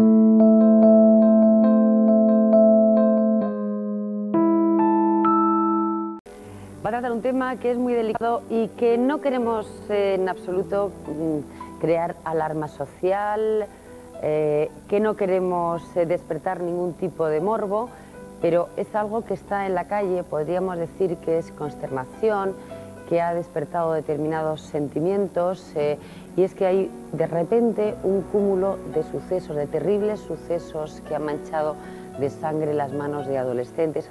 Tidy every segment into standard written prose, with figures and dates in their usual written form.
Va a tratar un tema que es muy delicado y que no queremos en absoluto crear alarma social, que no queremos despertar ningún tipo de morbo, pero es algo que está en la calle, podríamos decir que es consternación, que ha despertado determinados sentimientos y es que hay de repente un cúmulo de sucesos, de terribles sucesos que han manchado de sangre las manos de adolescentes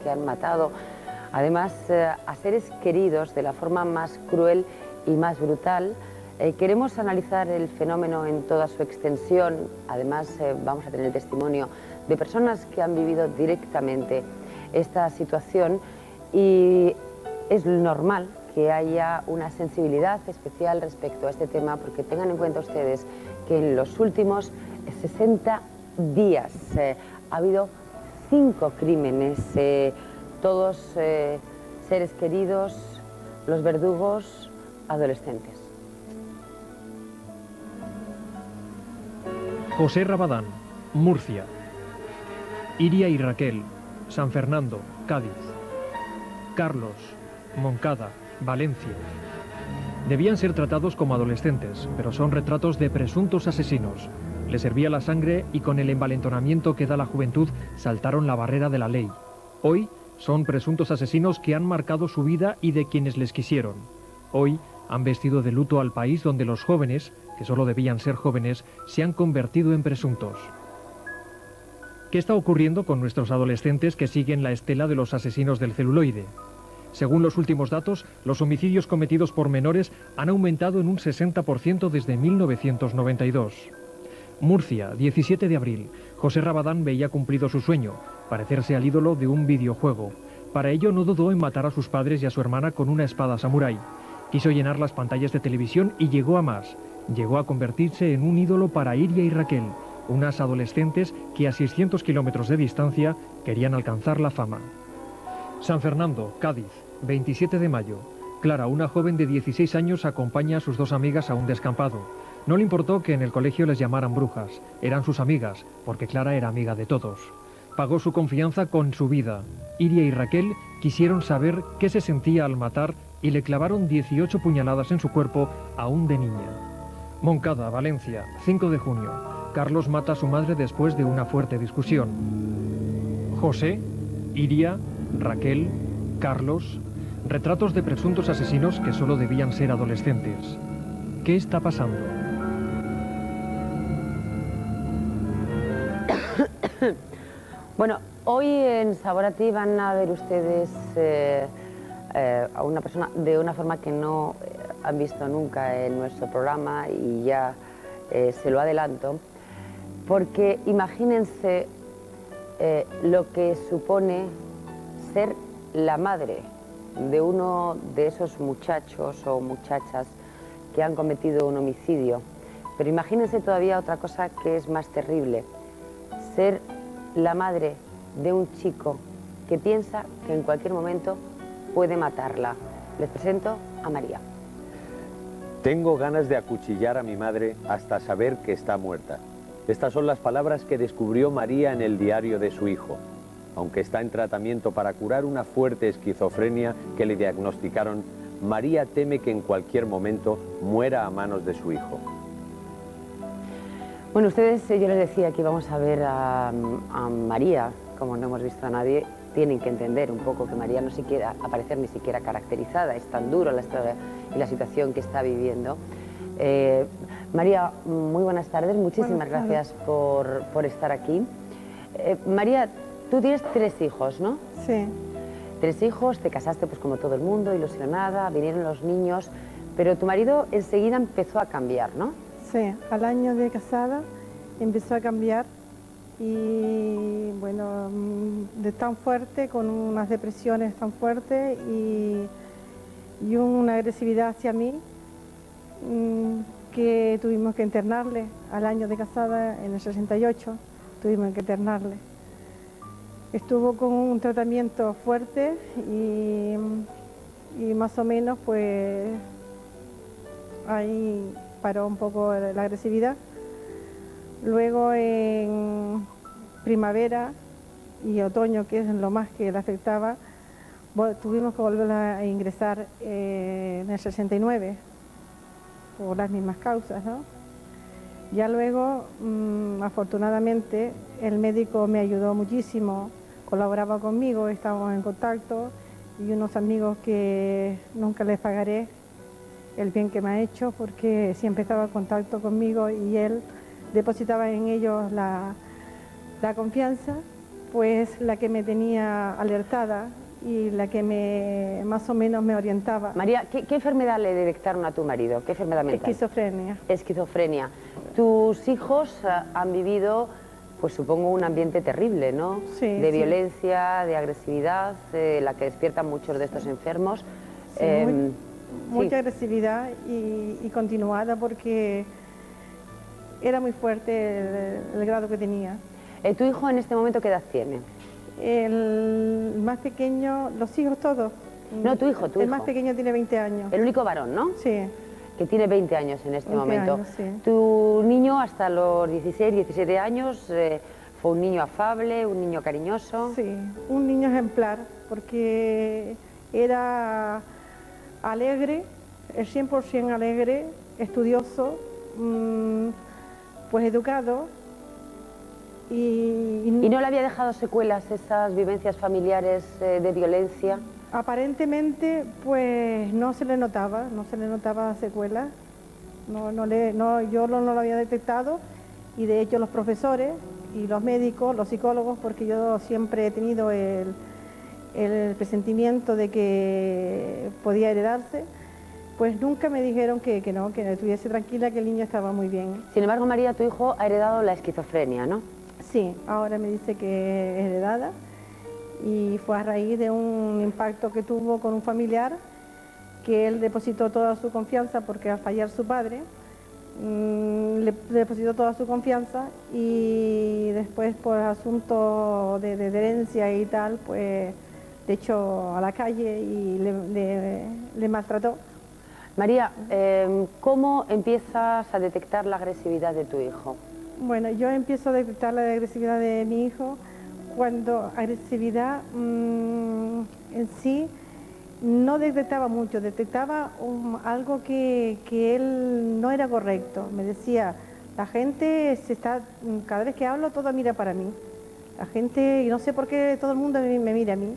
que han matado, además a seres queridos de la forma más cruel y más brutal. Queremos analizar el fenómeno en toda su extensión, además vamos a tener el testimonio de personas que han vivido directamente esta situación y es normal que haya una sensibilidad especial respecto a este tema porque tengan en cuenta ustedes que en los últimos 60 días ha habido 5 crímenes, todos seres queridos, los verdugos, adolescentes. José Rabadán, Murcia. Iria y Raquel, San Fernando, Cádiz. Carlos, Moncada, Valencia. Debían ser tratados como adolescentes, pero son retratos de presuntos asesinos. Les servía la sangre y con el envalentonamiento que da la juventud saltaron la barrera de la ley. Hoy son presuntos asesinos que han marcado su vida y de quienes les quisieron. Hoy han vestido de luto al país donde los jóvenes, que solo debían ser jóvenes, se han convertido en presuntos. ¿Qué está ocurriendo con nuestros adolescentes que siguen la estela de los asesinos del celuloide? Según los últimos datos, los homicidios cometidos por menores han aumentado en un 60% desde 1992. Murcia, 17 de abril. José Rabadán veía cumplido su sueño, parecerse al ídolo de un videojuego. Para ello no dudó en matar a sus padres y a su hermana con una espada samurái. Quiso llenar las pantallas de televisión y llegó a más. Llegó a convertirse en un ídolo para Iria y Raquel, unas adolescentes que a 600 kilómetros de distancia querían alcanzar la fama. San Fernando, Cádiz, 27 de mayo. Clara, una joven de 16 años, acompaña a sus 2 amigas a un descampado. No le importó que en el colegio les llamaran brujas. Eran sus amigas, porque Clara era amiga de todos. Pagó su confianza con su vida. Iria y Raquel quisieron saber qué se sentía al matar y le clavaron 18 puñaladas en su cuerpo aún de niña. Moncada, Valencia, 5 de junio. Carlos mata a su madre después de una fuerte discusión. José, Iria, Raquel, Carlos, retratos de presuntos asesinos que solo debían ser adolescentes. ¿Qué está pasando? Bueno, hoy en Sabor a Ti van a ver ustedes a una persona de una forma que no han visto nunca en nuestro programa y ya se lo adelanto, porque imagínense lo que supone ser la madre de uno de esos muchachos o muchachas que han cometido un homicidio. Pero imagínense todavía otra cosa que es más terrible, ser la madre de un chico que piensa que en cualquier momento puede matarla. Les presento a María. Tengo ganas de acuchillar a mi madre hasta saber que está muerta. Estas son las palabras que descubrió María en el diario de su hijo. Aunque está en tratamiento para curar una fuerte esquizofrenia que le diagnosticaron, María teme que en cualquier momento muera a manos de su hijo. Bueno, ustedes, yo les decía que íbamos a ver a María, como no hemos visto a nadie, tienen que entender un poco que María no se quiere aparecer ni siquiera caracterizada, es tan duro la historia y la situación que está viviendo. María, muy buenas tardes, muchísimas gracias por estar aquí. María, tú tienes 3 hijos, ¿no? Sí. 3 hijos, te casaste pues como todo el mundo, ilusionada, vinieron los niños, pero tu marido enseguida empezó a cambiar, ¿no? Sí, al año de casada empezó a cambiar y bueno, de tan fuerte, con unas depresiones tan fuertes y una agresividad hacia mí que tuvimos que internarle. Al año de casada, en el 68, tuvimos que internarle. Estuvo con un tratamiento fuerte y más o menos pues ahí paró un poco la agresividad, Luego en primavera y otoño, que es lo más que le afectaba, tuvimos que volver a ingresar en el 69 por las mismas causas, ¿no? Ya luego, afortunadamente, el médico me ayudó muchísimo, colaboraba conmigo, estábamos en contacto, y unos amigos que nunca les pagaré el bien que me ha hecho, porque siempre estaba en contacto conmigo y él depositaba en ellos la confianza, pues la que me tenía alertada y la que más o menos me orientaba. María, ¿qué enfermedad le detectaron a tu marido? ¿Qué enfermedad mental? Esquizofrenia. Esquizofrenia. Tus hijos han vivido, pues supongo, un ambiente terrible, ¿no? Sí, de sí. violencia, de agresividad, la que despiertan muchos de estos enfermos. Sí, mucha agresividad y continuada, porque era muy fuerte el grado que tenía. ¿Tu hijo en este momento qué edad tiene? El más pequeño, los hijos todos. No, tu hijo. El más pequeño tiene 20 años. El único varón, ¿no? Sí. Que tiene 20 años en este 20 momento. años, sí. Tu niño hasta los 16, 17 años fue un niño afable, un niño cariñoso. Sí, un niño ejemplar, porque era alegre, el 100% alegre, estudioso, pues educado. ¿Y no le había dejado secuelas esas vivencias familiares de violencia? Aparentemente, pues no se le notaba secuelas. Yo no lo había detectado, y de hecho los profesores y los médicos, los psicólogos, porque yo siempre he tenido el presentimiento de que podía heredarse, pues nunca me dijeron que no, que estuviese tranquila, que el niño estaba muy bien. Sin embargo, María, tu hijo ha heredado la esquizofrenia, ¿no? Sí, ahora me dice que es heredada, y fue a raíz de un impacto que tuvo con un familiar, que él depositó toda su confianza, porque al fallar su padre, le depositó toda su confianza, y después por asuntos de herencia y tal, pues le echó a la calle y le maltrató. María, ¿cómo empiezas a detectar la agresividad de tu hijo? Bueno, yo empiezo a detectar la agresividad de mi hijo cuando agresividad en sí no detectaba mucho, detectaba algo que él no era correcto. Me decía, la gente cada vez que hablo, todo mira para mí. La gente, y no sé por qué todo el mundo me mira a mí.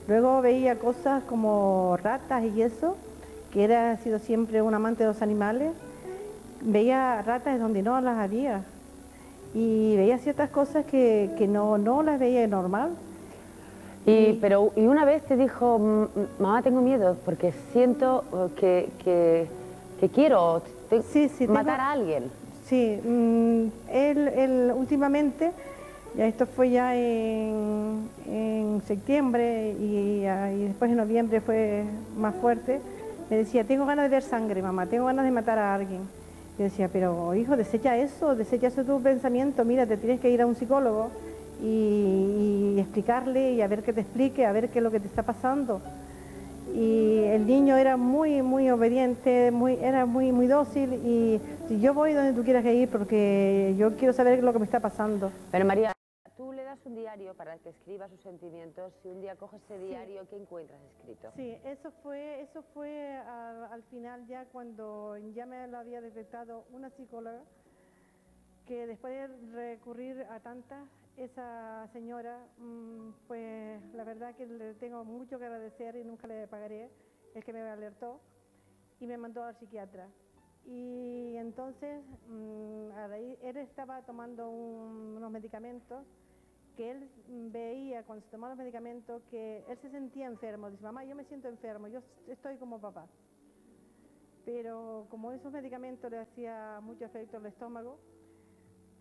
Luego veía cosas como ratas y eso, que ha sido siempre un amante de los animales. Veía ratas donde no las había. Y veía ciertas cosas que no las veía normal. Y una vez te dijo, mamá, tengo miedo porque siento que quiero matar a alguien. Sí, él últimamente, ya esto fue ya en septiembre y después en noviembre fue más fuerte, me decía, tengo ganas de ver sangre, mamá, tengo ganas de matar a alguien. Yo decía, pero hijo, desecha eso tu pensamiento, mira, te tienes que ir a un psicólogo y explicarle y a ver que te explique, a ver qué es lo que te está pasando. Y el niño era muy obediente, era muy dócil, y yo voy donde tú quieras ir porque yo quiero saber lo que me está pasando. Pero María, tú le das un diario para que escriba sus sentimientos, si un día coges ese diario, ¿qué encuentras escrito? Sí, eso fue al final, ya cuando ya me lo había detectado una psicóloga, que después de recurrir a tantas, esa señora, pues la verdad que le tengo mucho que agradecer y nunca le pagaré, el que me alertó y me mandó al psiquiatra. Y entonces, él estaba tomando unos medicamentos que él veía cuando se tomaba los medicamentos que él se sentía enfermo. Dice, mamá, yo me siento enfermo, yo estoy como papá. Pero como esos medicamentos le hacía mucho efecto al estómago,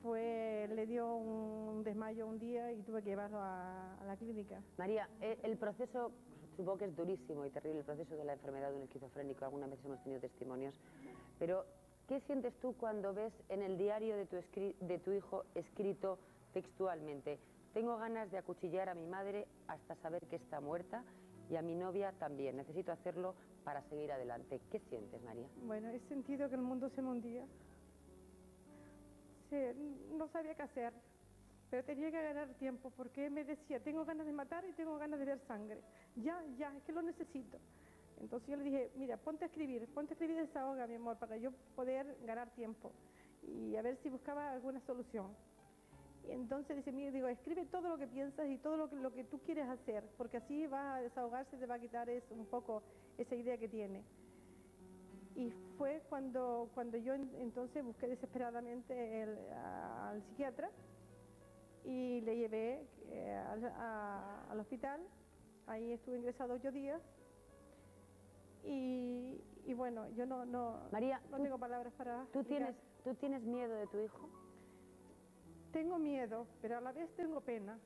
pues le dio un desmayo un día y tuve que llevarlo a la clínica. María, el proceso, supongo que es durísimo y terrible, el proceso de la enfermedad de un esquizofrénico, algunas veces hemos tenido testimonios, pero ¿qué sientes tú cuando ves en el diario de tu hijo escrito textualmente? Tengo ganas de acuchillar a mi madre hasta saber que está muerta y a mi novia también. Necesito hacerlo para seguir adelante. ¿Qué sientes, María? Bueno, he sentido que el mundo se me hundía. Entonces no sabía qué hacer, pero tenía que ganar tiempo porque me decía, tengo ganas de matar y tengo ganas de ver sangre. Ya, es que lo necesito. Entonces yo le dije, mira, ponte a escribir desahoga, mi amor, para yo poder ganar tiempo y a ver si buscaba alguna solución. Y entonces dice, mira, digo, escribe todo lo que piensas y todo lo que tú quieres hacer, porque así vas a desahogarse, te va a quitar un poco esa idea que tiene. Y fue cuando yo entonces busqué desesperadamente al psiquiatra y le llevé al hospital. Ahí estuve ingresado 8 días y bueno, yo María, no tengo palabras para ¿tú explicar. tienes miedo de tu hijo? Tengo miedo, pero a la vez tengo pena,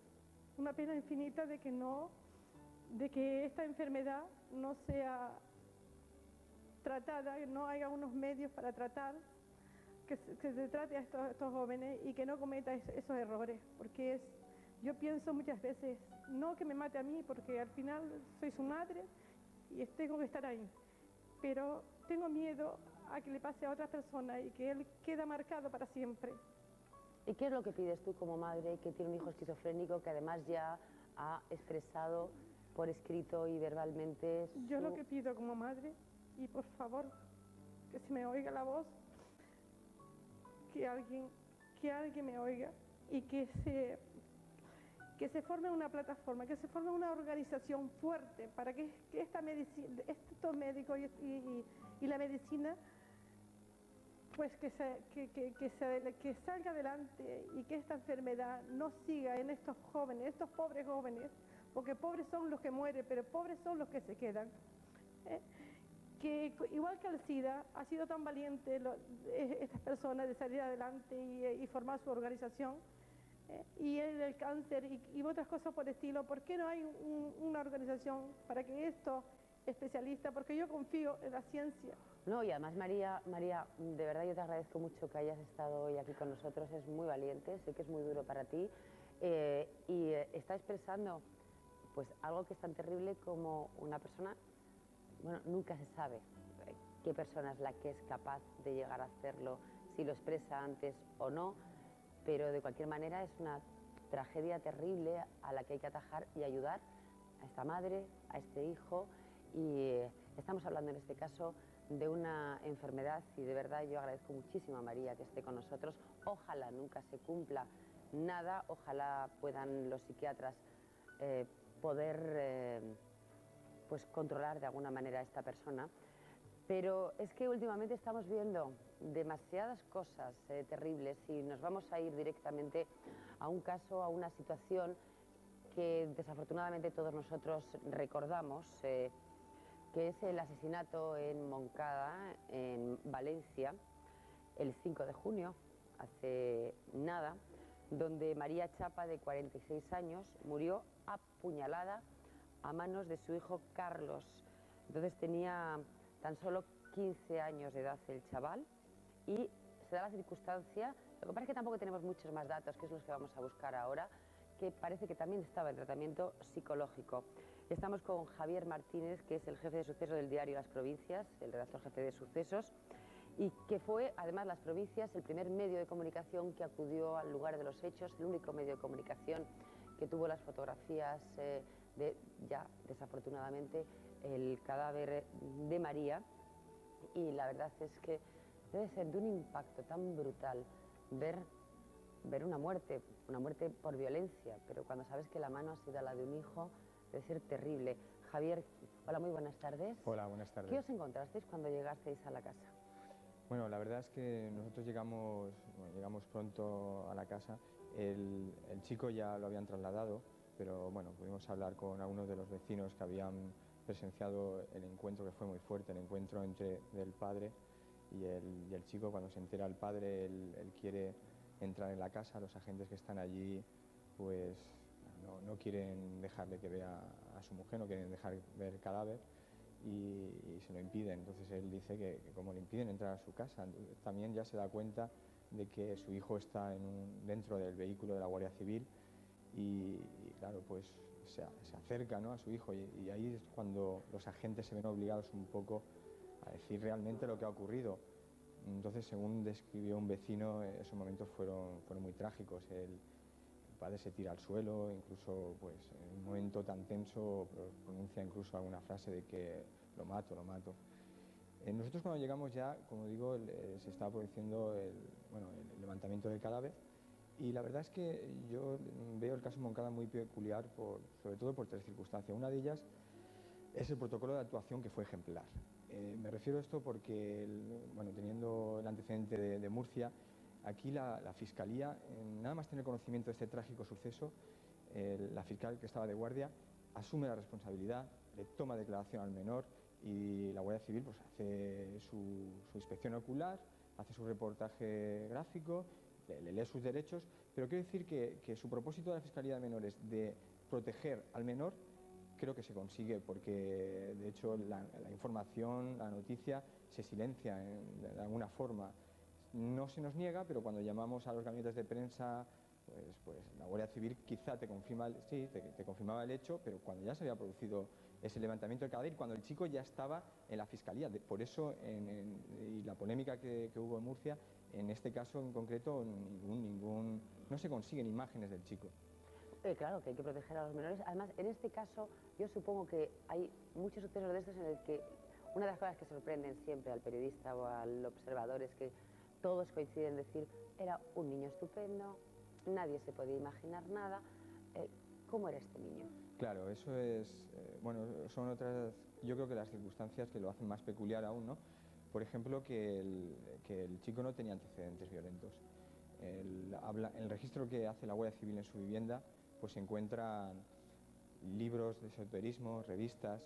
una pena infinita de que esta enfermedad no sea tratada, que no haya unos medios para tratar, que se trate a estos jóvenes y que no cometa esos errores, porque yo pienso muchas veces, no que me mate a mí, porque al final soy su madre y tengo que estar ahí, pero tengo miedo a que le pase a otra persona y que él queda marcado para siempre. ¿Y qué es lo que pides tú como madre que tiene un hijo esquizofrénico que además ya ha expresado por escrito y verbalmente Yo lo que pido como madre, y por favor, que se me oiga la voz, que alguien me oiga y que se forme una plataforma, que se forme una organización fuerte para que esta medicina, estos médicos y la medicina, pues que salga adelante y que esta enfermedad no siga en estos jóvenes, estos pobres jóvenes, porque pobres son los que mueren, pero pobres son los que se quedan. Que igual que el SIDA, ha sido tan valiente estas personas de salir adelante y formar su organización, y el cáncer y otras cosas por el estilo. ¿Por qué no hay una organización para que estos especialistas, porque yo confío en la ciencia? No, y además María, de verdad yo te agradezco mucho que hayas estado hoy aquí con nosotros, es muy valiente, sé que es muy duro para ti, y está expresando pues algo que es tan terrible como una persona, bueno, nunca se sabe qué persona es la que es capaz de llegar a hacerlo, si lo expresa antes o no, pero de cualquier manera es una tragedia terrible a la que hay que atajar y ayudar a esta madre, a este hijo, y estamos hablando en este caso de una enfermedad y de verdad yo agradezco muchísimo a María que esté con nosotros. Ojalá nunca se cumpla nada, ojalá puedan los psiquiatras poder pues controlar de alguna manera a esta persona. Pero es que últimamente estamos viendo demasiadas cosas terribles y nos vamos a ir directamente a un caso, a una situación que desafortunadamente todos nosotros recordamos, que es el asesinato en Moncada, en Valencia, el 5 de junio, hace nada, donde María Chapa, de 46 años, murió apuñalada a manos de su hijo Carlos. Entonces tenía tan solo 15 años de edad el chaval y se da la circunstancia, lo que pasa es que tampoco tenemos muchos más datos, que es los que vamos a buscar ahora, que parece que también estaba en tratamiento psicológico. Estamos con Javier Martínez, que es el jefe de sucesos del diario Las Provincias, el redactor jefe de sucesos, y que fue, además, Las Provincias, el primer medio de comunicación que acudió al lugar de los hechos, el único medio de comunicación que tuvo las fotografías de, ya desafortunadamente, el cadáver de María. Y la verdad es que debe ser de un impacto tan brutal ver una muerte por violencia, pero cuando sabes que la mano ha sido la de un hijo, debe ser terrible. Javier, hola, muy buenas tardes. Hola, buenas tardes. ¿Qué os encontrasteis cuando llegasteis a la casa? Bueno, la verdad es que nosotros llegamos pronto a la casa. El chico ya lo habían trasladado, pero bueno, pudimos hablar con algunos de los vecinos que habían presenciado el encuentro, que fue muy fuerte, el encuentro del padre y el chico. Cuando se entera el padre, él quiere entrar en la casa. Los agentes que están allí pues no quieren dejarle que vea a su mujer, no quieren dejar ver el cadáver y se lo impiden. Entonces él dice que como le impiden entrar a su casa, también ya se da cuenta de que su hijo está dentro del vehículo de la Guardia Civil y claro, pues se acerca, ¿no?, a su hijo y ahí es cuando los agentes se ven obligados un poco a decir realmente lo que ha ocurrido. Entonces, según describió un vecino, esos momentos fueron muy trágicos. El padre se tira al suelo, incluso pues, en un momento tan tenso pronuncia incluso alguna frase de que lo mato, lo mato. Nosotros cuando llegamos ya, como digo, se estaba produciendo el levantamiento del cadáver, y la verdad es que yo veo el caso Moncada muy peculiar, sobre todo por tres circunstancias. Una de ellas es el protocolo de actuación, que fue ejemplar. Me refiero a esto porque, teniendo el antecedente de Murcia, aquí la Fiscalía, nada más tener conocimiento de este trágico suceso, la fiscal que estaba de guardia asume la responsabilidad, le toma declaración al menor, y la Guardia Civil pues, hace su inspección ocular, hace su reportaje gráfico, le lee sus derechos, pero quiero decir que su propósito de la Fiscalía de Menores de proteger al menor, creo que se consigue, porque de hecho la información, la noticia se silencia de alguna forma. No se nos niega, pero cuando llamamos a los gabinetes de prensa, pues la Guardia Civil quizá te confirmaba el hecho, pero cuando ya se había producido ese levantamiento del cadáver, cuando el chico ya estaba en la Fiscalía. Por eso, y la polémica que hubo en Murcia, en este caso en concreto, no se consiguen imágenes del chico. Claro, que hay que proteger a los menores. Además, en este caso, yo supongo que hay muchos sucesos de estos en el que una de las cosas que sorprenden siempre al periodista o al observador es que todos coinciden en decir, era un niño estupendo, nadie se podía imaginar nada. ¿Cómo era este niño? Claro, eso es, son otras, yo creo que las circunstancias que lo hacen más peculiar aún, ¿no? Por ejemplo, que el chico no tenía antecedentes violentos. El registro que hace la Guardia Civil en su vivienda, pues se encuentran libros de esoterismo, revistas,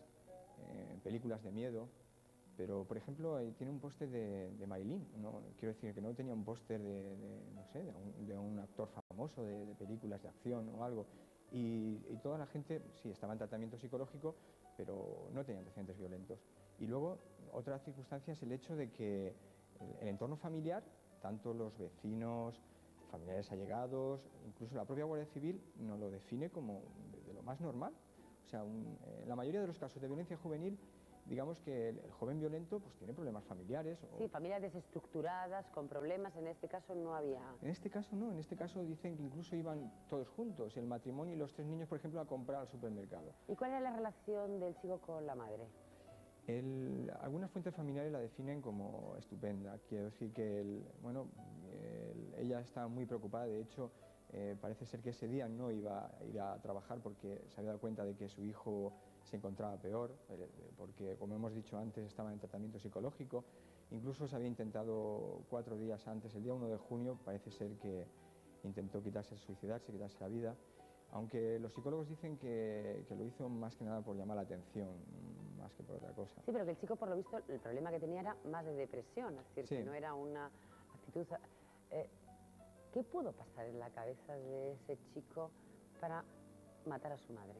películas de miedo, pero por ejemplo tiene un póster de Marilyn, ¿no? Quiero decir que no tenía un póster de un actor famoso de películas de acción o algo, y toda la gente sí estaba en tratamiento psicológico, pero no tenía antecedentes violentos. Y luego otra circunstancia es el hecho de que el entorno familiar, tanto los vecinos, familiares allegados, incluso la propia Guardia Civil, nos lo define como de lo más normal. O sea, en la mayoría de los casos de violencia juvenil, digamos que el joven violento pues tiene problemas familiares. Sí, familias desestructuradas, con problemas. En este caso no había... En este caso no, en este caso dicen que incluso iban todos juntos, el matrimonio y los tres niños, por ejemplo, a comprar al supermercado. ¿Y cuál era la relación del chico con la madre? Algunas fuentes familiares la definen como estupenda. Quiero decir que ella estaba muy preocupada. De hecho, parece ser que ese día no iba a ir a trabajar porque se había dado cuenta de que su hijo se encontraba peor, porque, como hemos dicho antes, estaba en tratamiento psicológico. Incluso se había intentado 4 días antes, el día 1 de junio, parece ser que intentó suicidarse, quitarse la vida. Aunque los psicólogos dicen que lo hizo más que nada por llamar la atención, más que por otra cosa. Sí, pero que el chico, por lo visto, el problema que tenía era más de depresión, es decir, sí, que no era una actitud... ¿Qué pudo pasar en la cabeza de ese chico para matar a su madre?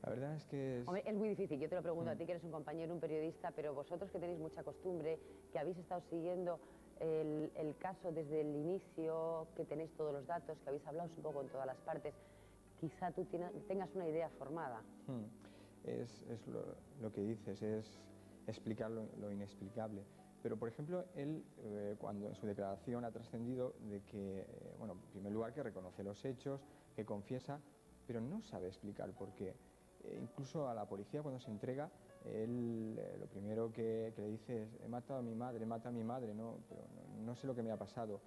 La verdad es que Hombre, es muy difícil, yo te lo pregunto a ti, que eres un compañero, un periodista, pero vosotros que tenéis mucha costumbre, que habéis estado siguiendo el caso desde el inicio, que tenéis todos los datos, que habéis hablado un poco en todas las partes, quizá tú tengas una idea formada. Es lo que dices, es explicar lo inexplicable. Pero, por ejemplo, él, cuando en su declaración ha trascendido de que, en primer lugar, que reconoce los hechos, que confiesa, pero no sabe explicar por qué. Incluso a la policía, cuando se entrega, él lo primero que le dice es: he matado a mi madre, ¿no? Pero no sé lo que me ha pasado.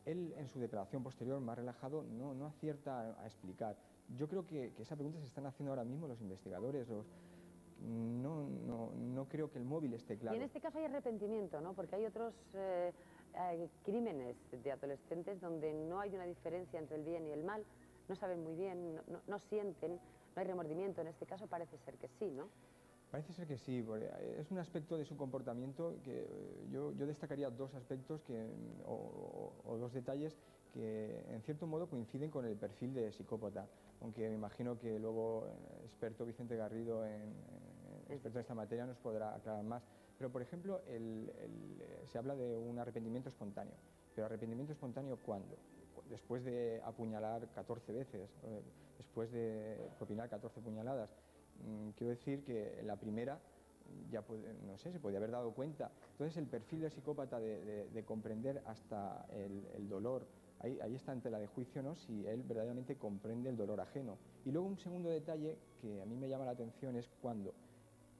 Él, en su declaración posterior, más relajado, no acierta a explicar. Yo creo que esa pregunta se están haciendo ahora mismo los investigadores. No creo que el móvil esté claro. Y en este caso hay arrepentimiento, ¿no? Porque hay otros crímenes de adolescentes donde no hay una diferencia entre el bien y el mal, no saben muy bien, no sienten, no hay remordimiento. En este caso parece ser que sí, ¿no? Parece ser que sí, porque es un aspecto de su comportamiento que yo destacaría dos aspectos o dos detalles que en cierto modo coinciden con el perfil de psicópata, aunque me imagino que luego el experto Vicente Garrido, experto en esta materia, nos podrá aclarar más. Pero, por ejemplo, se habla de un arrepentimiento espontáneo. ¿Pero arrepentimiento espontáneo cuándo? Después de apuñalar 14 veces, después de propinar 14 puñaladas. Quiero decir que la primera ya no sé, se podía haber dado cuenta. Entonces el perfil del psicópata de comprender hasta el dolor, ahí está en tela de juicio, ¿no?, si él verdaderamente comprende el dolor ajeno. Y luego un segundo detalle que a mí me llama la atención es cuando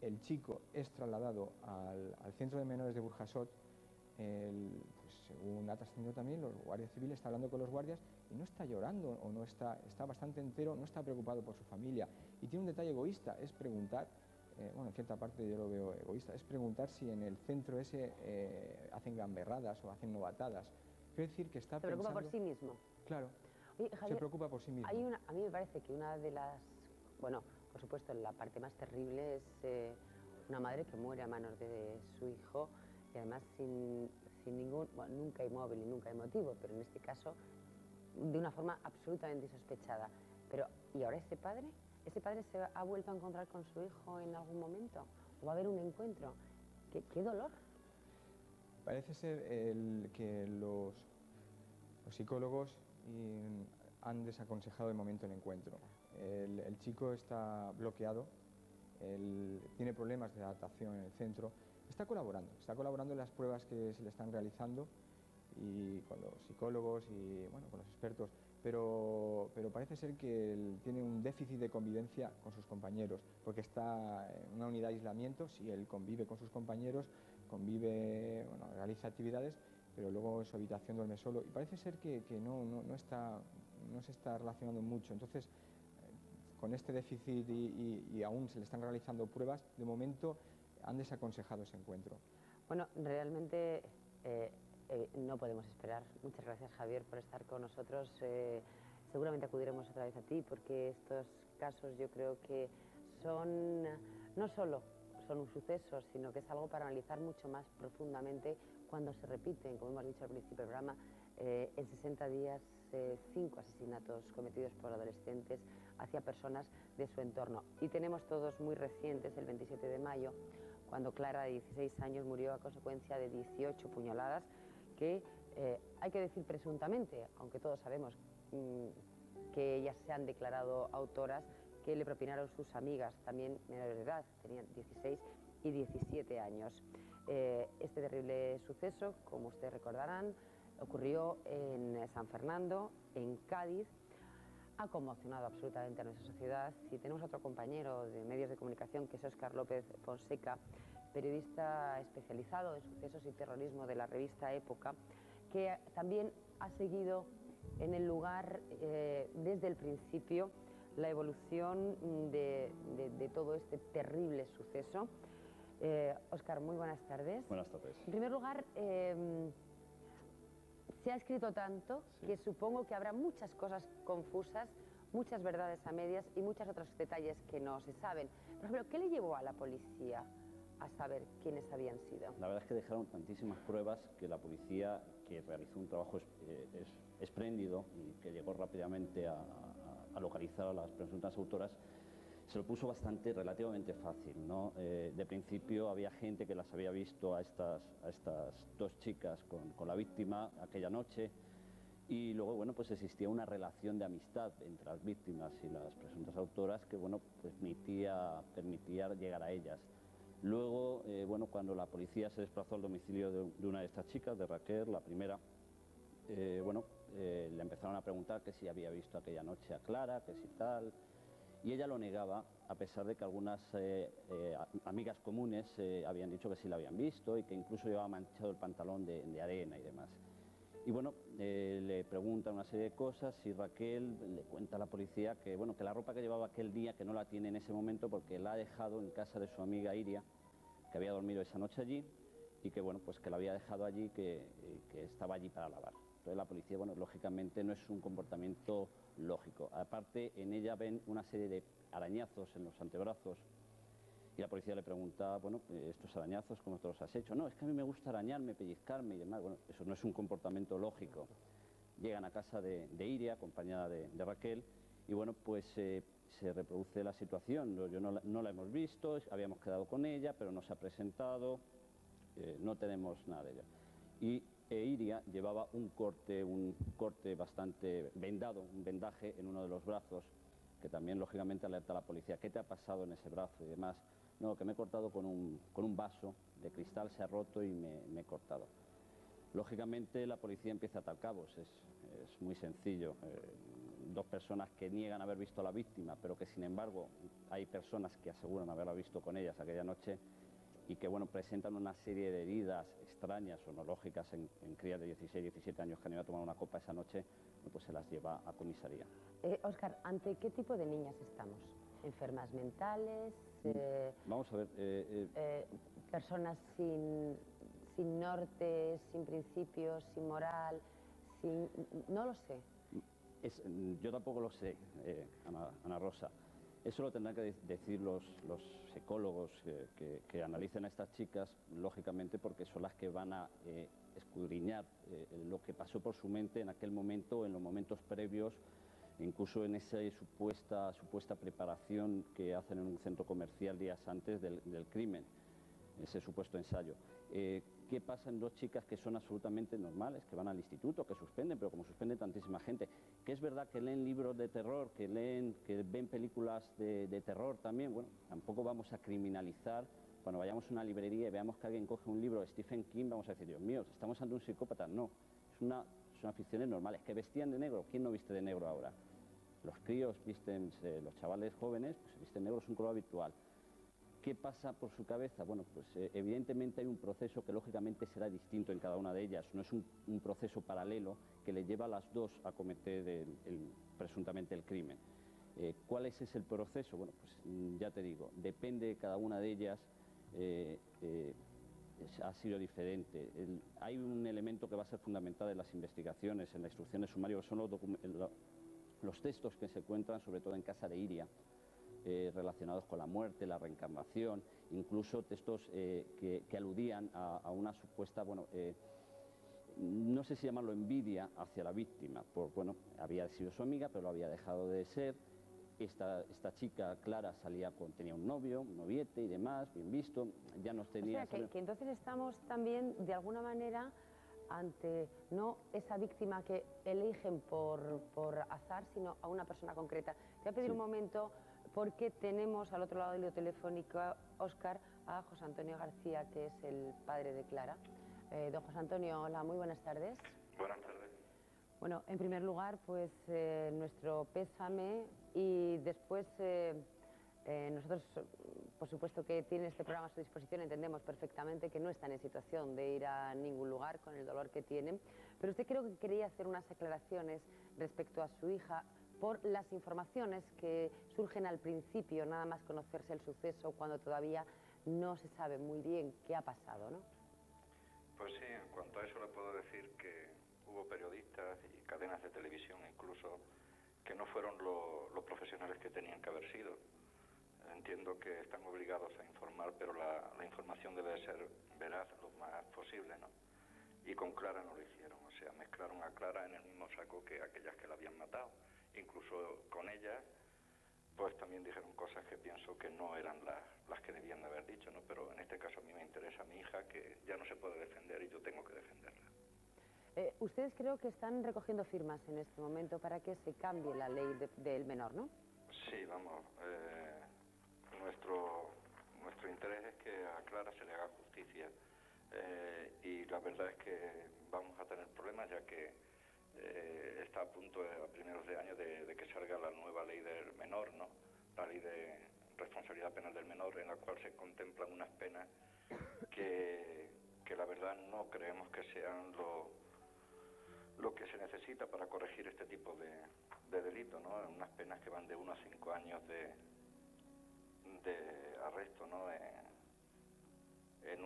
el chico es trasladado al centro de menores de Burjasot. Pues según ha trascendido también, los guardias civiles está hablando con los guardias y no está llorando, o no está bastante entero, no está preocupado por su familia, y tiene un detalle egoísta, es preguntar, bueno, en cierta parte yo lo veo egoísta, es preguntar si en el centro ese hacen gamberradas o hacen novatadas. Quiero decir que está pensando... Se preocupa por sí mismo. Claro. Oye, Javier, se preocupa por sí mismo. A mí me parece que una de las... Bueno, por supuesto, la parte más terrible es una madre que muere a manos de su hijo, y además sin ningún... Bueno, nunca hay móvil y nunca hay motivo, pero en este caso de una forma absolutamente insospechada. Pero, ¿y ahora ese padre? ¿Ese padre se ha vuelto a encontrar con su hijo en algún momento? ¿O va a haber un encuentro? ¡Qué dolor! Parece ser que los psicólogos han desaconsejado de momento el encuentro. El chico está bloqueado, tiene problemas de adaptación en el centro, está colaborando en las pruebas que se le están realizando y con los psicólogos y bueno, con los expertos, pero parece ser que él tiene un déficit de convivencia con sus compañeros, porque está en una unidad de aislamiento. Sí, él convive con sus compañeros, bueno, realiza actividades, pero luego en su habitación duerme solo, y parece ser que no se está relacionando mucho. Entonces, con este déficit y aún se le están realizando pruebas, de momento han desaconsejado ese encuentro. Bueno, realmente no podemos esperar. Muchas gracias, Javier, por estar con nosotros. Seguramente acudiremos otra vez a ti, porque estos casos yo creo que son no solo son un suceso, sino que es algo para analizar mucho más profundamente cuando se repiten, como hemos dicho al principio del programa, en 60 días 5 asesinatos cometidos por adolescentes hacia personas de su entorno. Y tenemos todos muy recientes, el 27 de mayo, cuando Clara, de 16 años, murió a consecuencia de 18 puñaladas que, hay que decir presuntamente, aunque todos sabemos que ellas se han declarado autoras, que le propinaron sus amigas, también menores de edad, tenían 16 y 17 años. Este terrible suceso, como ustedes recordarán, ocurrió en San Fernando, en Cádiz. Ha conmocionado absolutamente a nuestra sociedad, y tenemos a otro compañero de medios de comunicación, que es Óscar López Fonseca, periodista especializado en sucesos y terrorismo de la revista Época, que también ha seguido en el lugar desde el principio la evolución de todo este terrible suceso. Óscar, muy buenas tardes. Buenas tardes. En primer lugar, se ha escrito tanto que supongo que habrá muchas cosas confusas, muchas verdades a medias y muchos otros detalles que no se saben. Por ejemplo, ¿qué le llevó a la policía a saber quiénes habían sido? La verdad es que dejaron tantísimas pruebas que la policía, que realizó un trabajo espléndido y que llegó rápidamente a localizar a las presuntas autoras, se lo puso relativamente fácil, ¿no? De principio había gente que las había visto a estas dos chicas con la víctima aquella noche, y luego, bueno, pues existía una relación de amistad entre las víctimas y las presuntas autoras que, bueno, pues permitía llegar a ellas. Luego, bueno, cuando la policía se desplazó al domicilio de una de estas chicas, de Raquel, la primera, bueno, le empezaron a preguntar que si había visto aquella noche a Clara, que si tal, y ella lo negaba, a pesar de que algunas amigas comunes habían dicho que sí la habían visto y que incluso llevaba manchado el pantalón de arena y demás. Y bueno, le preguntan una serie de cosas, y Raquel le cuenta a la policía que, bueno, que la ropa que llevaba aquel día, que no la tiene en ese momento porque la ha dejado en casa de su amiga Iria, que había dormido esa noche allí, y que, bueno, pues que la había dejado allí, que estaba allí para lavar. Entonces la policía, bueno, lógicamente no es un comportamiento lógico. Aparte, en ella ven una serie de arañazos en los antebrazos, y la policía le pregunta, bueno, estos arañazos, ¿cómo te los has hecho? No, es que a mí me gusta arañarme, pellizcarme y demás. Bueno, eso no es un comportamiento lógico. Llegan a casa de Iria, acompañada de Raquel, y bueno, pues se reproduce la situación. Yo no la hemos visto, habíamos quedado con ella, pero no se ha presentado, no tenemos nada de ella. Y Iria llevaba un corte bastante vendado, un vendaje en uno de los brazos, que también lógicamente alerta a la policía. ¿Qué te ha pasado en ese brazo y demás? No, que me he cortado con un vaso de cristal, se ha roto y me he cortado. Lógicamente la policía empieza a atar cabos, es muy sencillo. Dos personas que niegan haber visto a la víctima, pero que sin embargo hay personas que aseguran haberla visto con ellas aquella noche y que bueno, presentan una serie de heridas extrañas o no lógicas en crías de 16, 17 años que han ido a tomar una copa esa noche, pues se las lleva a comisaría. Óscar, ¿ante qué tipo de niñas estamos? ¿Enfermas mentales? Vamos a ver... ¿Personas sin norte, sin principios, sin moral? No lo sé. Yo tampoco lo sé, Ana Rosa. Eso lo tendrán que decir los psicólogos que analicen a estas chicas, lógicamente, porque son las que van a escudriñar lo que pasó por su mente en aquel momento, en los momentos previos, incluso en esa supuesta preparación que hacen en un centro comercial días antes del crimen, ese supuesto ensayo. ¿Qué pasa en dos chicas que son absolutamente normales, que van al instituto, que suspenden, pero como suspende tantísima gente? Que es verdad que leen libros de terror, que ven películas de terror también. Bueno, tampoco vamos a criminalizar. Cuando vayamos a una librería y veamos que alguien coge un libro de Stephen King, vamos a decir, Dios mío, ¿estamos ante un psicópata? No, son aficiones normales. ¿Que vestían de negro? ¿Quién no viste de negro ahora? Los críos visten, los chavales jóvenes, pues visten negro, es un color habitual. ¿Qué pasa por su cabeza? Bueno, pues evidentemente hay un proceso que lógicamente será distinto en cada una de ellas. No es un proceso paralelo que le lleva a las dos a cometer presuntamente el crimen. ¿Cuál es ese el proceso? Bueno, pues ya te digo, depende de cada una de ellas, ha sido diferente. Hay un elemento que va a ser fundamental en las investigaciones, en la instrucción de sumario, que son los textos que se encuentran sobre todo en casa de Iria, relacionados con la muerte, la reencarnación, incluso textos que aludían a una supuesta, bueno, no sé si llamarlo envidia hacia la víctima, bueno, había sido su amiga, pero lo había dejado de ser. Esta chica, Clara, tenía un novio, un noviete y demás, bien visto, ya nos tenía... O sea, que entonces estamos también, de alguna manera, ante no esa víctima que eligen por azar, sino a una persona concreta. Te voy a pedir un momento, porque tenemos al otro lado del hilo telefónico, Óscar, a José Antonio García, que es el padre de Clara. Don José Antonio, hola, muy buenas tardes. Buenas tardes. Bueno, en primer lugar, pues nuestro pésame, y después nosotros, por supuesto que tienen este programa a su disposición, entendemos perfectamente que no están en situación de ir a ningún lugar con el dolor que tienen, pero usted creo que quería hacer unas aclaraciones respecto a su hija por las informaciones que surgen al principio, nada más conocerse el suceso, cuando todavía no se sabe muy bien qué ha pasado, ¿no? Pues sí, en cuanto a eso le puedo decir que hubo periodistas y cadenas de televisión incluso que no fueron los profesionales que tenían que haber sido. Entiendo que están obligados a informar, pero la información debe ser veraz lo más posible, ¿no? Y con Clara no lo hicieron, o sea, mezclaron a Clara en el mismo saco que aquellas que la habían matado. Incluso con ellas, pues también dijeron cosas que pienso que no eran las que debían de haber dicho, ¿no? Pero en este caso a mí me interesa mi hija, que ya no se puede defender y yo tengo que defenderla. Ustedes creo que están recogiendo firmas en este momento para que se cambie la ley del menor, ¿no? Sí, vamos. Nuestro interés es que a Clara se le haga justicia. Y la verdad es que vamos a tener problemas, ya que está a punto, a primeros de año, de que salga la nueva ley del menor, ¿no? La ley de responsabilidad penal del menor, en la cual se contemplan unas penas que la verdad no creemos que sean lo que se necesita para corregir este tipo de delito, ¿no? Unas penas que van de 1 a 5 años de arresto, ¿no? En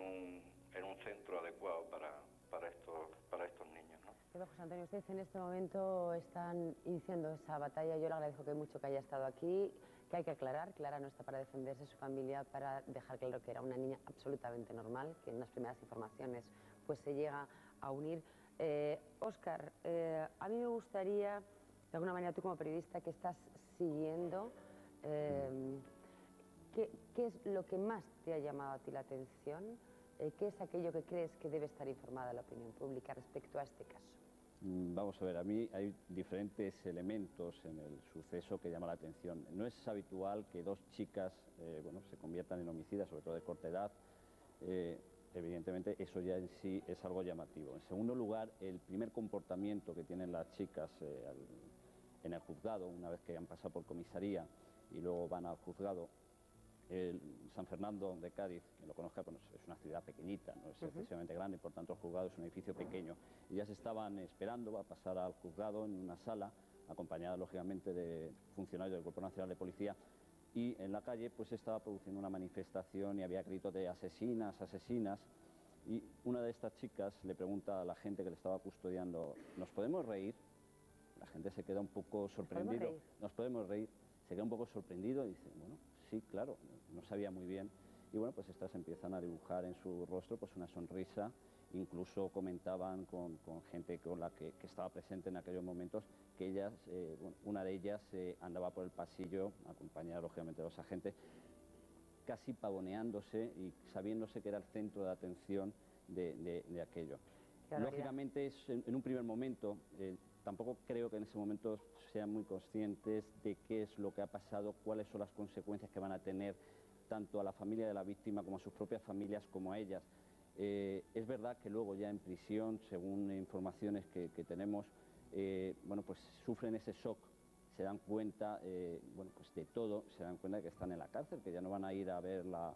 un centro adecuado para estos niños, ¿no? Pero, José Antonio, ustedes en este momento están iniciando esa batalla. Yo le agradezco que mucho que haya estado aquí, que hay que aclarar. Clara no está para defenderse, su familia para dejar claro que era una niña absolutamente normal, que en las primeras informaciones pues se llega a unir. Óscar, a mí me gustaría, de alguna manera tú como periodista que estás siguiendo, ¿qué es lo que más te ha llamado a ti la atención? ¿Qué es aquello que crees que debe estar informada la opinión pública respecto a este caso? Vamos a ver, a mí hay diferentes elementos en el suceso que llaman la atención. No es habitual que dos chicas bueno, se conviertan en homicidas, sobre todo de corta edad. Evidentemente eso ya en sí es algo llamativo. En segundo lugar, el primer comportamiento que tienen las chicas en el juzgado, una vez que han pasado por comisaría y luego van al juzgado. San Fernando de Cádiz, quien lo conozca, pues es una ciudad pequeñita, no es excesivamente grande, por tanto el juzgado es un edificio pequeño. Y ya se estaban esperando a pasar al juzgado en una sala, acompañada lógicamente de funcionarios del Cuerpo Nacional de Policía, y en la calle pues se estaba produciendo una manifestación y había gritos de asesinas, asesinas, y una de estas chicas le pregunta a la gente que le estaba custodiando, ¿nos podemos reír? La gente se queda un poco sorprendido. ¿Nos podemos reír? Se queda un poco sorprendido y dice, bueno, sí, claro, no sabía muy bien. Y bueno, pues estas empiezan a dibujar en su rostro pues una sonrisa. Incluso comentaban con gente con la que estaba presente en aquellos momentos que ellas, bueno, una de ellas andaba por el pasillo, acompañada lógicamente de los agentes, casi pavoneándose y sabiéndose que era el centro de atención de aquello. Lógicamente, en un primer momento, tampoco creo que en ese momento sean muy conscientes de qué es lo que ha pasado, cuáles son las consecuencias que van a tener tanto a la familia de la víctima como a sus propias familias como a ellas. Es verdad que luego ya en prisión, según informaciones que tenemos, bueno, pues sufren ese shock, se dan cuenta, bueno, pues de todo, se dan cuenta de que están en la cárcel, que ya no van a ir a verla,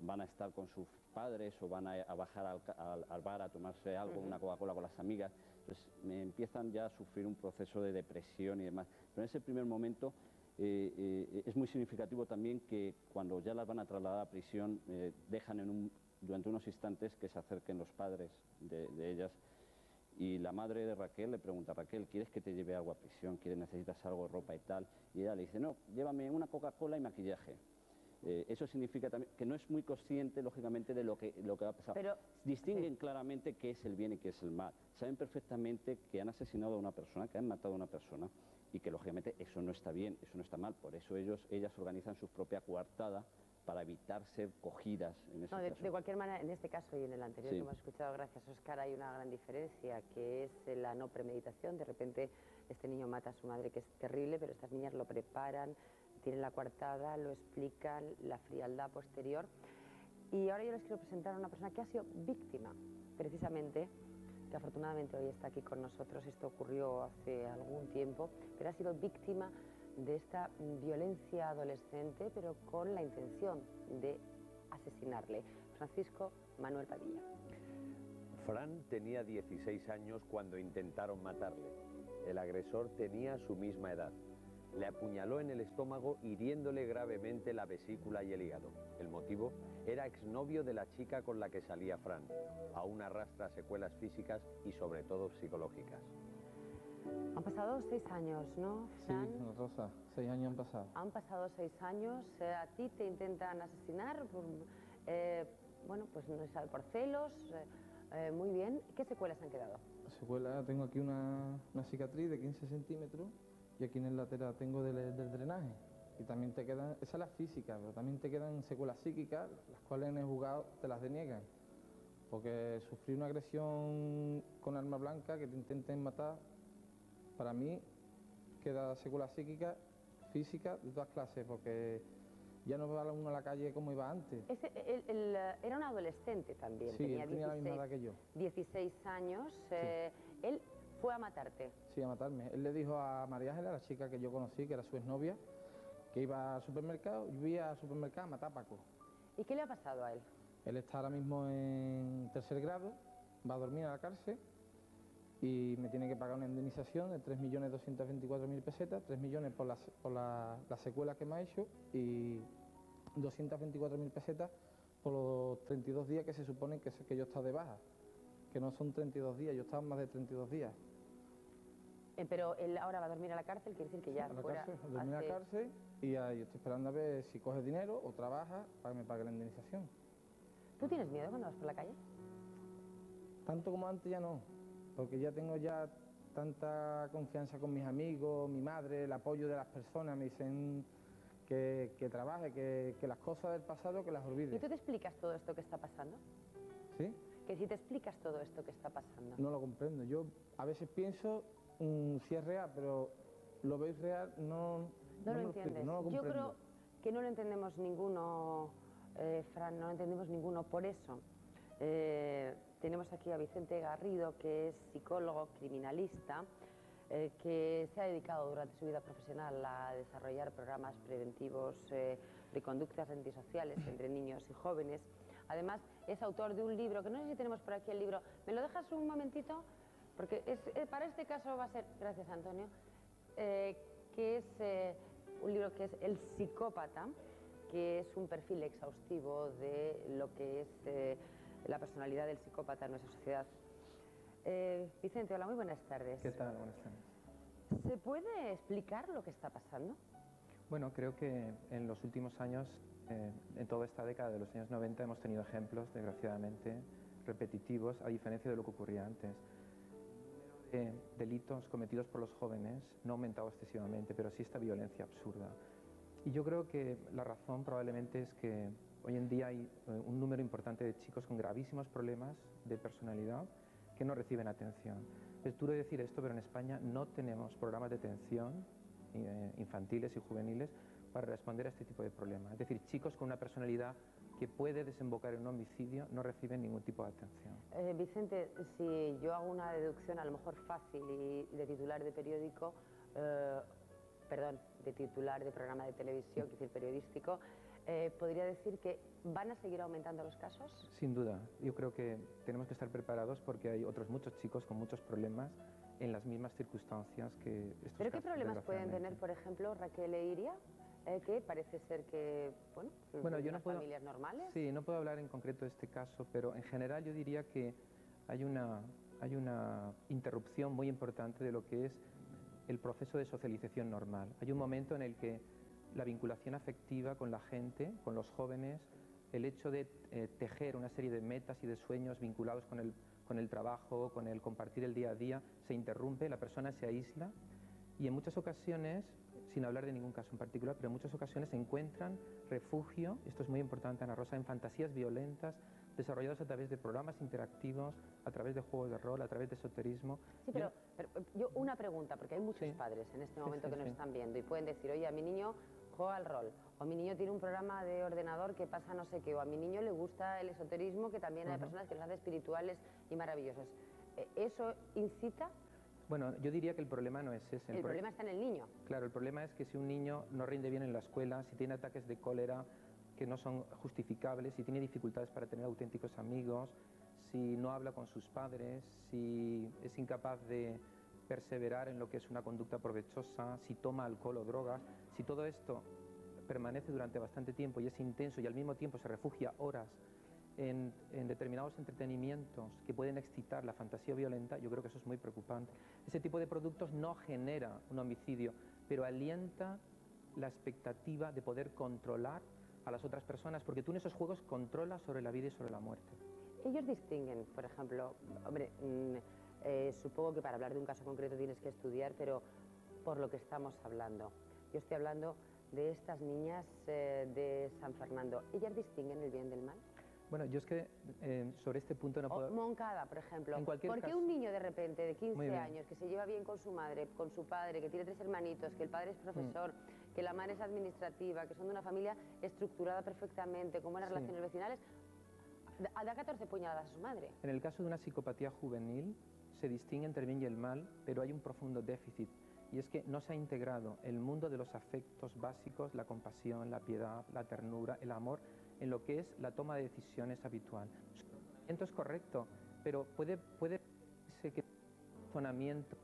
van a estar con sus padres o van a bajar al bar a tomarse algo, una Coca-Cola con las amigas. Entonces empiezan ya a sufrir un proceso de depresión y demás. Pero en ese primer momento es muy significativo también que cuando ya las van a trasladar a prisión dejan durante unos instantes que se acerquen los padres de ellas. Y la madre de Raquel le pregunta, Raquel, ¿quieres que te lleve algo a prisión? ¿Necesitas algo, ropa y tal? Y ella le dice, no, llévame una Coca-Cola y maquillaje. Eso significa también que no es muy consciente, lógicamente, de lo que va a pasar. Pero distinguen claramente qué es el bien y qué es el mal. Saben perfectamente que han asesinado a una persona, que han matado a una persona, y que, lógicamente, eso no está bien, eso no está mal. Por eso ellas organizan su propia coartada para evitar ser cogidas en ese caso. De cualquier manera, en este caso y en el anterior que hemos escuchado, gracias Óscar, hay una gran diferencia, que es la no premeditación. De repente este niño mata a su madre, que es terrible, pero estas niñas lo preparan, tienen la coartada, lo explican, la frialdad posterior. Y ahora yo les quiero presentar a una persona que ha sido víctima, precisamente, que afortunadamente hoy está aquí con nosotros. Esto ocurrió hace algún tiempo, pero ha sido víctima de esta violencia adolescente, pero con la intención de asesinarle. Francisco Manuel Padilla. Fran tenía 16 años cuando intentaron matarle. El agresor tenía su misma edad. Le apuñaló en el estómago, hiriéndole gravemente la vesícula y el hígado. El motivo era exnovio de la chica con la que salía Fran. Aún arrastra secuelas físicas y sobre todo psicológicas. Han pasado 6 años, ¿no, Fran? Sí, Rosa, 6 años han pasado. Han pasado 6 años, a ti te intentan asesinar, bueno, pues no se sabe, por celos, muy bien. ¿Qué secuelas han quedado? Secuelas, tengo aquí una cicatriz de 15 centímetros y aquí en el lateral tengo del drenaje. Y también te quedan, esa es la física, pero también te quedan secuelas psíquicas, las cuales en el juzgado te las deniegan. Porque sufrí una agresión con arma blanca, que te intenten matar, para mí queda secuela psíquica, física, de todas clases, porque ya no va uno a la calle como iba antes. Era un adolescente también, sí, tenía la misma edad que yo. 16 años, sí. Él fue a matarte. Sí, a matarme. Él le dijo a María Ángela, la chica que yo conocí, que era su exnovia, que iba al supermercado, yo iba al supermercado a matar a Paco. ¿Y qué le ha pasado a él? Él está ahora mismo en 3er grado, va a dormir a la cárcel y me tiene que pagar una indemnización de 3.224.000 pesetas, 3 millones por las secuelas que me ha hecho y 224.000 pesetas por los 32 días que se supone que yo he estado de baja, que no son 32 días, yo estaba más de 32 días. Pero él ahora va a dormir a la cárcel, quiere decir que ya fuera... Dormir a la cárcel y yo estoy esperando a ver si coge dinero o trabaja para que me pague la indemnización. ¿Tú tienes miedo cuando vas por la calle? Tanto como antes ya no, porque ya tengo tanta confianza con mis amigos, mi madre, el apoyo de las personas, me dicen que trabaje, que las cosas del pasado que las olvide. ¿Y tú te explicas todo esto que está pasando? ¿Sí? que si te explicas todo esto que está pasando. No lo comprendo. Yo a veces pienso si es real, pero lo veis real, no No lo me entiendes. explico, no lo Yo comprendo. creo que no lo entendemos ninguno, Fran, no lo entendemos ninguno. Por eso tenemos aquí a Vicente Garrido, que es psicólogo criminalista, que se ha dedicado durante su vida profesional a desarrollar programas preventivos de conductas antisociales entre niños y jóvenes. Además, es autor de un libro, que no sé si tenemos por aquí el libro. ¿Me lo dejas un momentito? Porque para este caso va a ser, gracias Antonio, que es un libro que es El psicópata, que es un perfil exhaustivo de lo que es la personalidad del psicópata en nuestra sociedad. Vicente, hola, muy buenas tardes. ¿Qué tal? Buenas tardes. ¿Se puede explicar lo que está pasando? Bueno, creo que en los últimos años, en toda esta década de los años 90, hemos tenido ejemplos, desgraciadamente, repetitivos, a diferencia de lo que ocurría antes. El número de delitos cometidos por los jóvenes no ha aumentado excesivamente, pero sí esta violencia absurda. Y yo creo que la razón probablemente es que hoy en día hay un número importante de chicos con gravísimos problemas de personalidad que no reciben atención. Es duro decir esto, pero en España no tenemos programas de atención infantiles y juveniles para responder a este tipo de problemas. Es decir, chicos con una personalidad que puede desembocar en un homicidio no reciben ningún tipo de atención. Vicente, si yo hago una deducción a lo mejor fácil y de titular de periódico, perdón, de titular de programa de televisión, que es decir, periodístico, ¿podría decir que van a seguir aumentando los casos? Sin duda. Yo creo que tenemos que estar preparados porque hay otros muchos chicos con muchos problemas en las mismas circunstancias que estos ¿Pero qué casos, problemas pueden desgraciadamente. tener, por ejemplo, Raquel e Iria? Que parece ser que, bueno, yo no puedo, familias normales. Sí, no puedo hablar en concreto de este caso, pero en general yo diría que hay una interrupción muy importante de lo que es el proceso de socialización normal. Hay un momento en el que la vinculación afectiva con la gente, con los jóvenes, el hecho de tejer una serie de metas y de sueños vinculados con el trabajo, con el compartir el día a día, se interrumpe, la persona se aísla y en muchas ocasiones, sin hablar de ningún caso en particular, pero en muchas ocasiones encuentran refugio, esto es muy importante, Ana Rosa, en fantasías violentas desarrolladas a través de programas interactivos, a través de juegos de rol, a través de esoterismo. Sí, pero yo una pregunta, porque hay muchos padres en este momento que nos están viendo y pueden decir, oye, a mi niño juega al rol, o a mi niño tiene un programa de ordenador que pasa no sé qué, o a mi niño le gusta el esoterismo, que también hay personas que los hace espirituales y maravillosos. ¿Eso incita? Bueno, yo diría que el problema no es ese. El problema está en el niño. Claro, el problema es que si un niño no rinde bien en la escuela, si tiene ataques de cólera que no son justificables, si tiene dificultades para tener auténticos amigos, si no habla con sus padres, si es incapaz de perseverar en lo que es una conducta provechosa, si toma alcohol o drogas, si todo esto permanece durante bastante tiempo y es intenso y al mismo tiempo se refugia horas en determinados entretenimientos que pueden excitar la fantasía violenta, yo creo que eso es muy preocupante. Ese tipo de productos no genera un homicidio, pero alienta la expectativa de poder controlar a las otras personas, porque tú en esos juegos controlas sobre la vida y sobre la muerte. Ellos distinguen, por ejemplo, hombre, supongo que para hablar de un caso concreto tienes que estudiar, pero por lo que estamos hablando, yo estoy hablando de estas niñas de San Fernando, ¿ellas distinguen el bien del mal? Bueno, yo es que sobre este punto no puedo... Moncada, por ejemplo. En cualquier ¿Por qué caso... un niño de repente de 15 años que se lleva bien con su madre, con su padre, que tiene 3 hermanitos, que el padre es profesor, que la madre es administrativa, que son de una familia estructurada perfectamente, con buenas relaciones vecinales, da 14 puñaladas a su madre? En el caso de una psicopatía juvenil se distingue entre el bien y el mal, pero hay un profundo déficit. Y es que no se ha integrado el mundo de los afectos básicos, la compasión, la piedad, la ternura, el amor, en lo que es la toma de decisiones habitual. Su razonamiento es correcto, pero puede ser que el razonamiento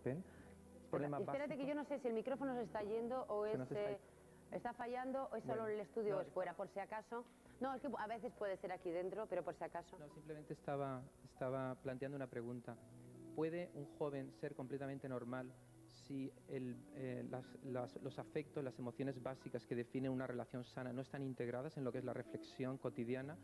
Espérate que yo no sé si el micrófono se está yendo o está fallando o es solo el estudio o es fuera, por si acaso. No, es que a veces puede ser aquí dentro, pero por si acaso. No, simplemente estaba planteando una pregunta. ¿Puede un joven ser completamente normal si los afectos, las emociones básicas que definen una relación sana no están integradas en lo que es la reflexión cotidiana?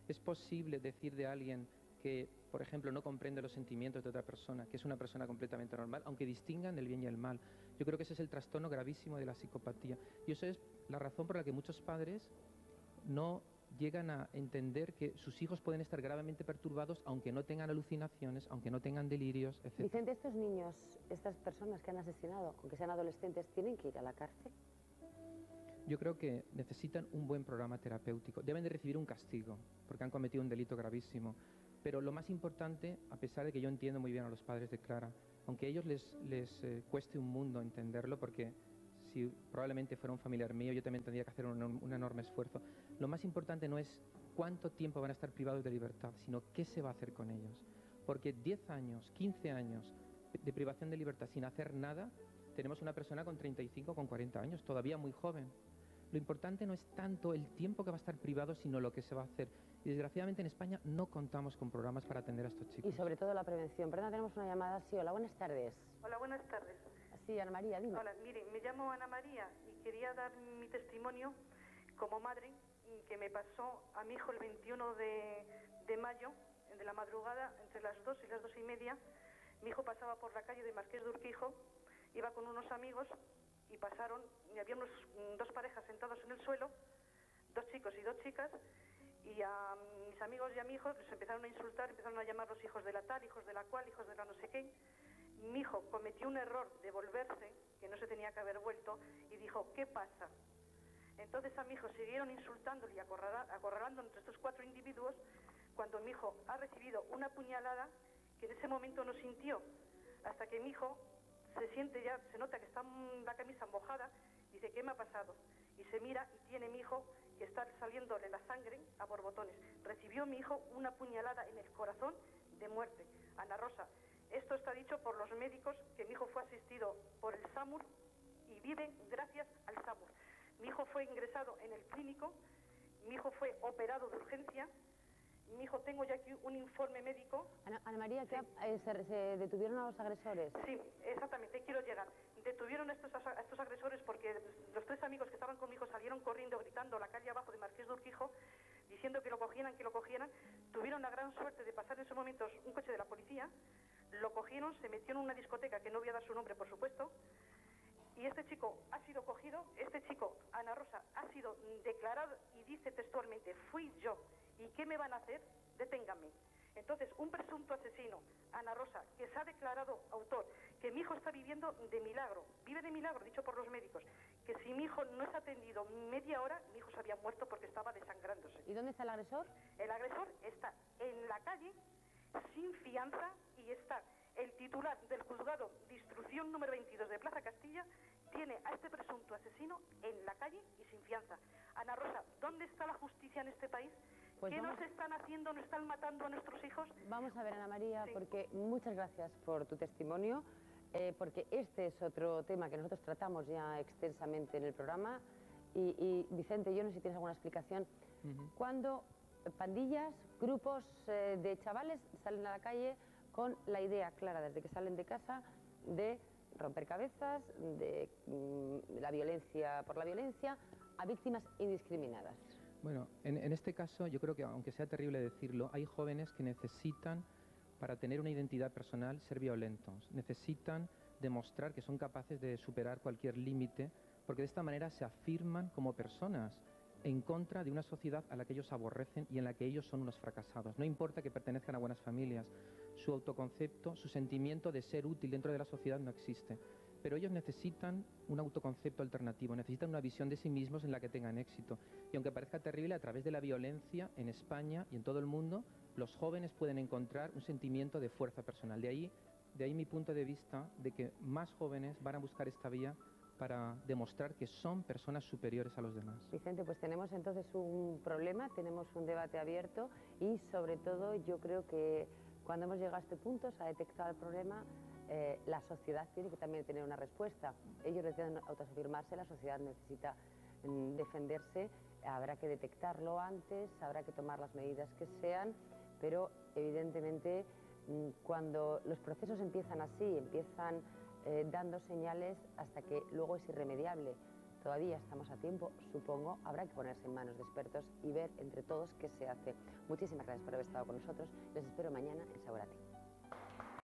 ¿Es posible decir de alguien que, por ejemplo, no comprende los sentimientos de otra persona, que es una persona completamente normal, aunque distingan el bien y el mal? Yo creo que ese es el trastorno gravísimo de la psicopatía. Y eso es la razón por la que muchos padres no llegan a entender que sus hijos pueden estar gravemente perturbados aunque no tengan alucinaciones, aunque no tengan delirios, etc. Vicente, estos niños, estas personas que han asesinado, aunque sean adolescentes, ¿tienen que ir a la cárcel? Yo creo que necesitan un buen programa terapéutico. Deben de recibir un castigo, porque han cometido un delito gravísimo. Pero lo más importante, a pesar de que yo entiendo muy bien a los padres de Clara, aunque a ellos les cueste un mundo entenderlo, porque si probablemente fuera un familiar mío, yo también tendría que hacer un enorme esfuerzo. Lo más importante no es cuánto tiempo van a estar privados de libertad, sino qué se va a hacer con ellos. Porque 10 años, 15 años de privación de libertad sin hacer nada, tenemos una persona con 35, con 40 años, todavía muy joven. Lo importante no es tanto el tiempo que va a estar privado, sino lo que se va a hacer. Y desgraciadamente en España no contamos con programas para atender a estos chicos. Y sobre todo la prevención. Perdona, tenemos una llamada. Sí, hola, buenas tardes. Hola, buenas tardes. Sí, Ana María, dime. Hola, mire, me llamo Ana María y quería dar mi testimonio como madre que me pasó a mi hijo el 21 de mayo, de la madrugada, entre las 2 y las 2:30. Mi hijo pasaba por la calle de Marqués de Urquijo, iba con unos amigos y pasaron, y había dos parejas sentados en el suelo, 2 chicos y 2 chicas, y a mis amigos y a mi hijo les empezaron a insultar, empezaron a llamarlos hijos de la tal, hijos de la cual, hijos de la no sé qué. Mi hijo cometió un error de volverse, que no se tenía que haber vuelto, y dijo, ¿qué pasa? Entonces a mi hijo siguieron insultándole y acorralando entre estos 4 individuos, cuando mi hijo ha recibido una puñalada que en ese momento no sintió, hasta que mi hijo se siente ya, se nota que está la camisa mojada, dice, ¿qué me ha pasado? Y se mira y tiene mi hijo que está saliéndole la sangre a borbotones. Recibió mi hijo una puñalada en el corazón de muerte. Ana Rosa, esto está dicho por los médicos, que mi hijo fue asistido por el SAMUR y vive gracias al SAMUR. Mi hijo fue ingresado en el clínico, mi hijo fue operado de urgencia, mi hijo, tengo ya aquí un informe médico. Ana María, sí. ¿Se detuvieron a los agresores? Sí, exactamente, quiero llegar. Detuvieron a estos agresores porque los 3 amigos que estaban con mi hijo salieron corriendo, gritando a la calle abajo de Marqués de Urquijo, diciendo que lo cogieran, que lo cogieran. Tuvieron la gran suerte de pasar en esos momentos un coche de la policía, lo cogieron, se metió en una discoteca, que no voy a dar su nombre, por supuesto, y este chico ha sido cogido, este chico, Ana Rosa, ha sido declarado y dice textualmente, fui yo, ¿y qué me van a hacer? Deténganme. Entonces, un presunto asesino, Ana Rosa, que se ha declarado autor, que mi hijo está viviendo de milagro, vive de milagro, dicho por los médicos, que si mi hijo no es atendido media hora, mi hijo se había muerto porque estaba desangrándose. ¿Y dónde está el agresor? El agresor está en la calle, sin fianza, y está el titular del juzgado de instrucción número 22 de Plaza Castilla, tiene a este presunto asesino en la calle y sin fianza. Ana Rosa, ¿dónde está la justicia en este país? Pues ¿Qué nos están haciendo? ¿Nos están matando a nuestros hijos? Vamos a ver, Ana María, Sí. porque muchas gracias por tu testimonio, porque este es otro tema que nosotros tratamos ya extensamente en el programa. Y Vicente, yo no sé si tienes alguna explicación. Cuando pandillas, grupos de chavales salen a la calle con la idea clara, desde que salen de casa, de romper cabezas, de la violencia por la violencia, a víctimas indiscriminadas. Bueno, en este caso yo creo que, aunque sea terrible decirlo, hay jóvenes que necesitan, para tener una identidad personal, ser violentos. Necesitan demostrar que son capaces de superar cualquier límite, porque de esta manera se afirman como personas en contra de una sociedad a la que ellos aborrecen y en la que ellos son unos fracasados. No importa que pertenezcan a buenas familias, su autoconcepto, su sentimiento de ser útil dentro de la sociedad no existe. Pero ellos necesitan un autoconcepto alternativo, necesitan una visión de sí mismos en la que tengan éxito. Y aunque parezca terrible, a través de la violencia en España y en todo el mundo, los jóvenes pueden encontrar un sentimiento de fuerza personal. De ahí mi punto de vista de que más jóvenes van a buscar esta vía para demostrar que son personas superiores a los demás. Vicente, pues tenemos entonces un problema, tenemos un debate abierto y sobre todo yo creo que cuando hemos llegado a este punto, se ha detectado el problema, la sociedad tiene que también tener una respuesta. Ellos necesitan autoafirmarse, la sociedad necesita defenderse, habrá que detectarlo antes, habrá que tomar las medidas que sean, pero evidentemente cuando los procesos empiezan así, empiezan dando señales hasta que luego es irremediable. Todavía estamos a tiempo, supongo, habrá que ponerse en manos de expertos y ver entre todos qué se hace. Muchísimas gracias por haber estado con nosotros, les espero mañana en Sabor a Ti.